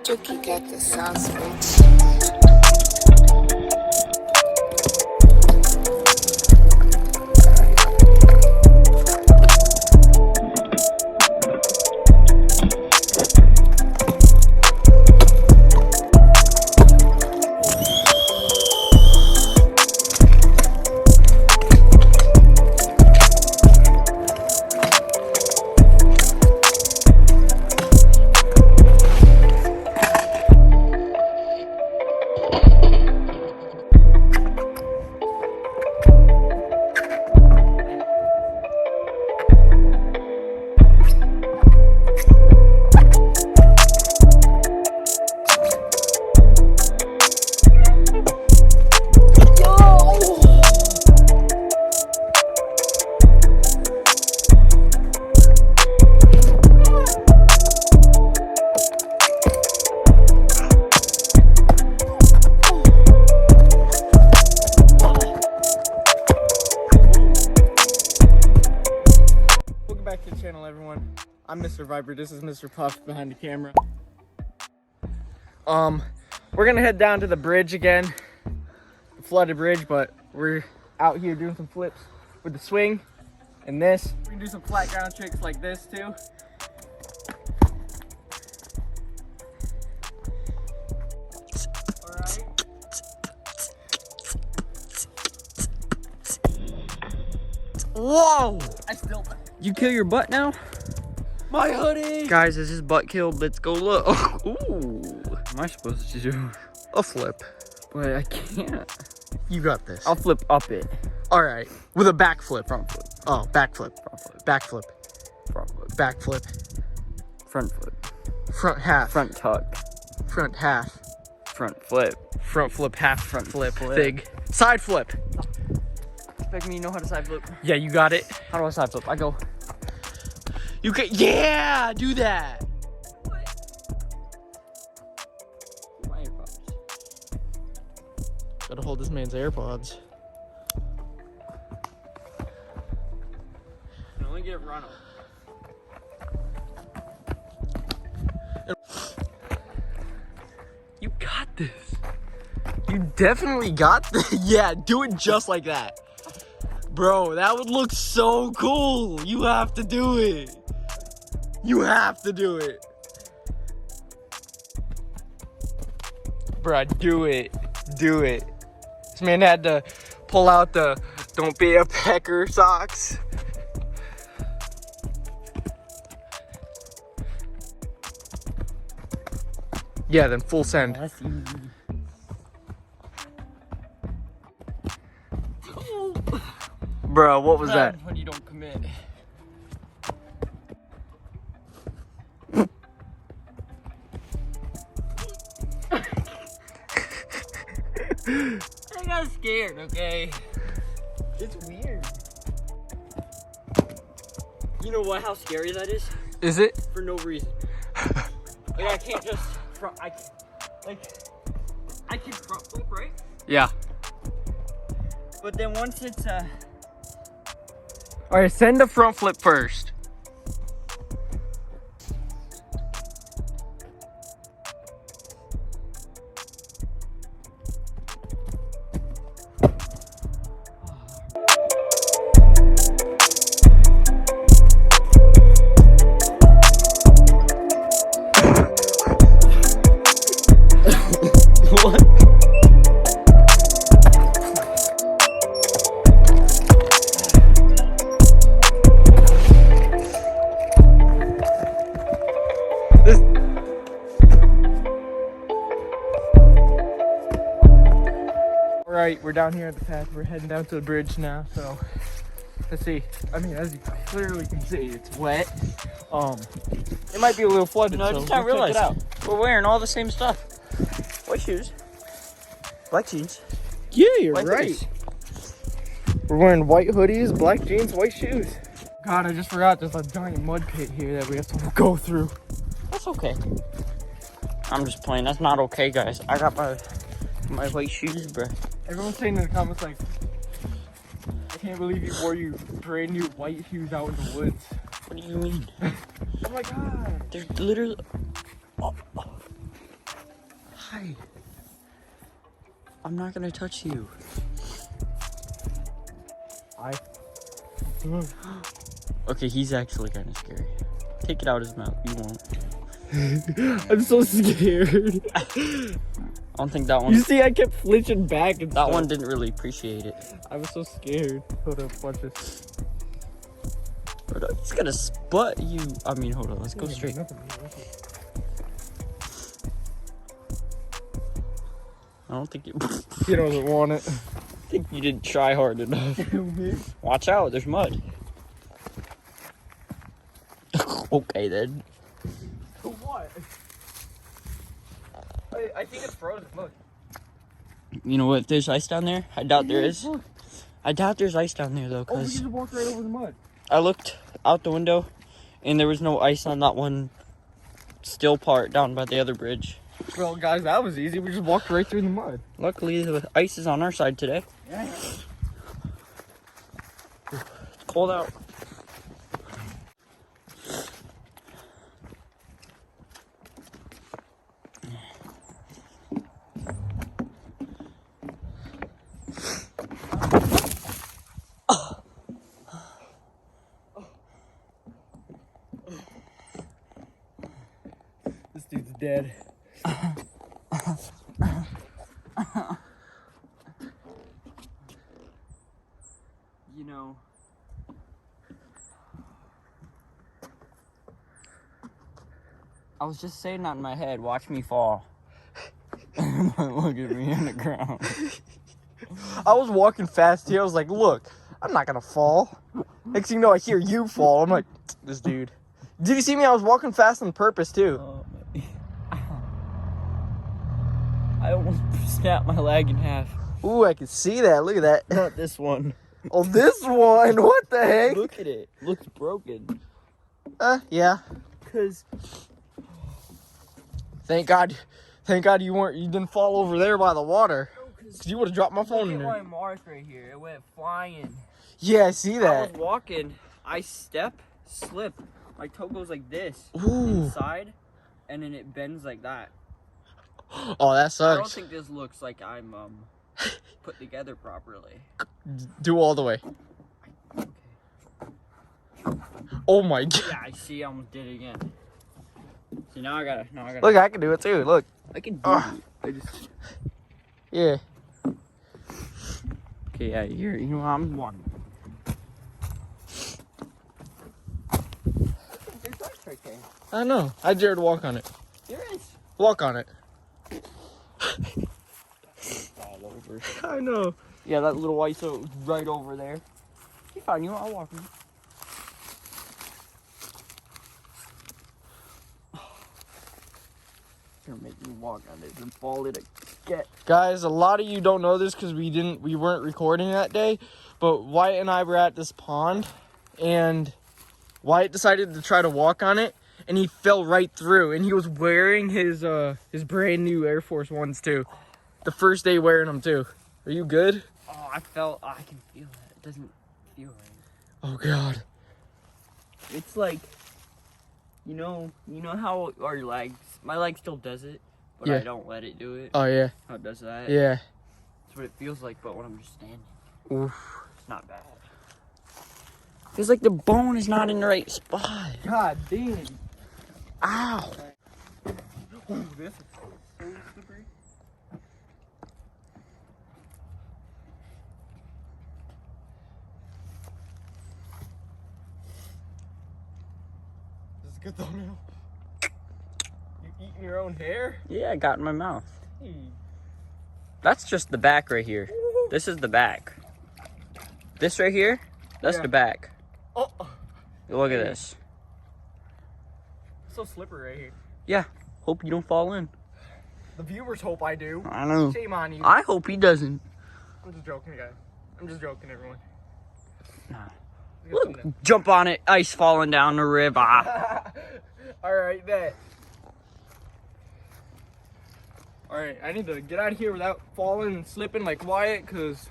Juki got the sauce, bitch. Back to the channel, everyone. I'm Mr. Viper. This is Mr. Puff behind the camera. We're gonna head down to the bridge again, the flooded bridge, but we're out here doing some flips with the swing and this. We can do some flat ground tricks like this too. Alright. Whoa! I still. You kill your butt now? My hoodie! Guys, is his butt killed? Let's go look. Ooh. What am I supposed to do? A flip. But I can't. You got this. I'll flip up it. Alright. With a back flip. Front flip. Oh, back flip. Front flip. Back flip. Front flip. Back flip. Front flip. Front half. Front tuck. Front half. Front flip. Front flip, half Front flip. flip. Fig. Side flip. Expect me to know how to side flip? Yeah, you got it. How do I side flip? I go. You can, yeah, do that. My AirPods. Gotta hold this man's AirPods. I can only get Ronald. You got this. You definitely got this. Yeah, do it just like that. Bro, that would look so cool. You have to do it. You have to do it. Bruh, do it. Do it. This man had to pull out the don't be a pecker socks. Yeah, then full send. That's easy. Bro, what was that? When you don't commit. I got scared, okay? It's weird. You know what? How scary that is? Is it? For no reason. Like I can't just I can front flip, right? Yeah. But then once it's All right, send the front flip first. What? Alright, we're down here at the path. We're heading down to the bridge now, so let's see. I mean, as you clearly can see, it's wet. It might be a little flooded. No, I so just can't we'll check realize it out. we're wearing all the same stuff. White shoes. Black jeans. Yeah, you're White right. hoodies. We're wearing white hoodies, black jeans, white shoes. God, I just forgot there's a giant mud pit here that we have to go through. That's okay. I'm just playing. That's not okay, guys. I got my white shoes, bro. Everyone's saying in the comments like, I can't believe you wore your brand new white shoes out in the woods. What do you mean? Oh my god. There's literally... Why? I'm not gonna touch you. Okay, he's actually kind of scary. Take it out his mouth. You won't. I'm so scared. I don't think that one. You see, I kept flinching back and That stuff. one didn't really appreciate it. I was so scared. Hold up, watch this. Bro, he's gonna spot you. I mean, hold on. Let's go straight. I don't think you. He doesn't want it. I think you didn't try hard enough. Watch out, there's mud. Okay then. What? I think it's frozen. Look. You know what? If there's ice down there, I doubt there is. I doubt there's ice down there though, Oh, we cause just walked right over the mud. I looked out the window, and there was no ice on that one still part down by the other bridge. Well, guys, that was easy. We just walked right through the mud. Luckily, the ice is on our side today. Yeah. It's cold out. This dude's dead. You know, I was just saying that in my head. Watch me fall. Look at me on the ground. I was walking fast here. I was like, look, I'm not gonna fall. Next thing you know, I hear you fall. I'm like, this dude. Did you see me? I was walking fast on purpose, too. I almost snapped my leg in half. Ooh, I can see that. Look at that. Not this one. Oh, this one. What the heck? Look at it. Looks broken. Yeah. Cause Thank God you didn't fall over there by the water. Cause you would have dropped my phone in look at there. my mark right here. It went flying. Yeah, I see I that. was walking. I slip. My toe goes like this Ooh. inside, and then it bends like that. Oh, that I don't sucks. think this looks like I'm put together properly. Do all the way. Okay. Oh my God. Yeah, I see. I almost did it again. See, now I gotta. Look, I can do it too. Look. I can do Ugh. it. I just. Yeah. Okay, yeah, you know, I'm walking. There's ice right there. I know. I dare to walk on it. There is. Walk on it. All over. I know. Yeah, that little ice right over there. You fine, you know, I'll walk with you. Gonna make me walk on it and fall it again. Guys, a lot of you don't know this because we weren't recording that day, but Wyatt and I were at this pond, and Wyatt decided to try to walk on it, and he fell right through, and he was wearing his brand new Air Force Ones too. The first day wearing them too. Are you good? Oh, I can feel it. It doesn't feel right. Oh God. It's like, you know how our legs, my leg still does it, but Yeah. I don't let it do it. Oh yeah. How it does that? Yeah. That's what it feels like, but when I'm just standing, Oof. it's not bad. Feels like the bone is not in the right spot. God damn. Ow. Ooh, this is so slippery. This is a good thumbnail. You eating your own hair? Yeah, I got in my mouth. Hey. That's just the back right here. This is the back. This right here, that's Yeah. the back. Oh, Look at this. so slippery right here. Yeah, hope you don't fall in. The viewers hope I do. I know. Shame on you. I hope he doesn't. I'm just joking, guys. I'm just joking, everyone. Nah. It's a good Look, thumbnail. jump on it, ice falling down the river. Alright, bet. Alright, I need to get out of here without falling and slipping like Wyatt, because,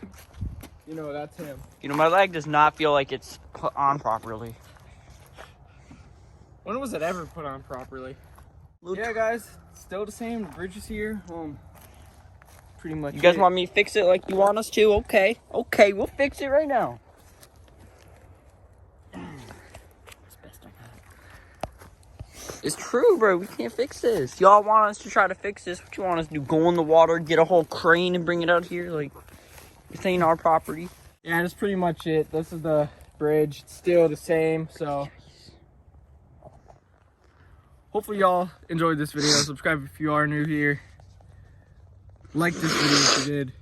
you know, that's him. You know, my leg does not feel like it's put on properly. When was it ever put on properly? Yeah, guys, still the same. The bridge is here. Pretty much. You guys want me to fix it like you want us to? Okay. Okay, we'll fix it right now. It's true, bro. We can't fix this. Y'all want us to try to fix this? What you want us to do? Go in the water, get a whole crane and bring it out here? Like, this ain't our property. Yeah, that's pretty much it. This is the bridge. It's still the same, so hopefully y'all enjoyed this video. Subscribe if you are new here. Like this video if you did.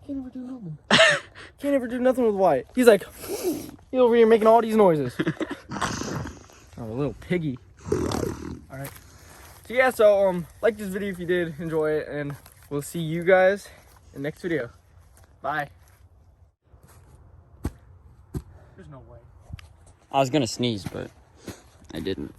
Can't ever do nothing. Can't ever do nothing with Wyatt. He's like, he's over here making all these noises. Oh, a little piggy. All right. So yeah, like this video if you did enjoy it, and we'll see you guys in the next video. Bye. There's no way. I was gonna sneeze, but I didn't.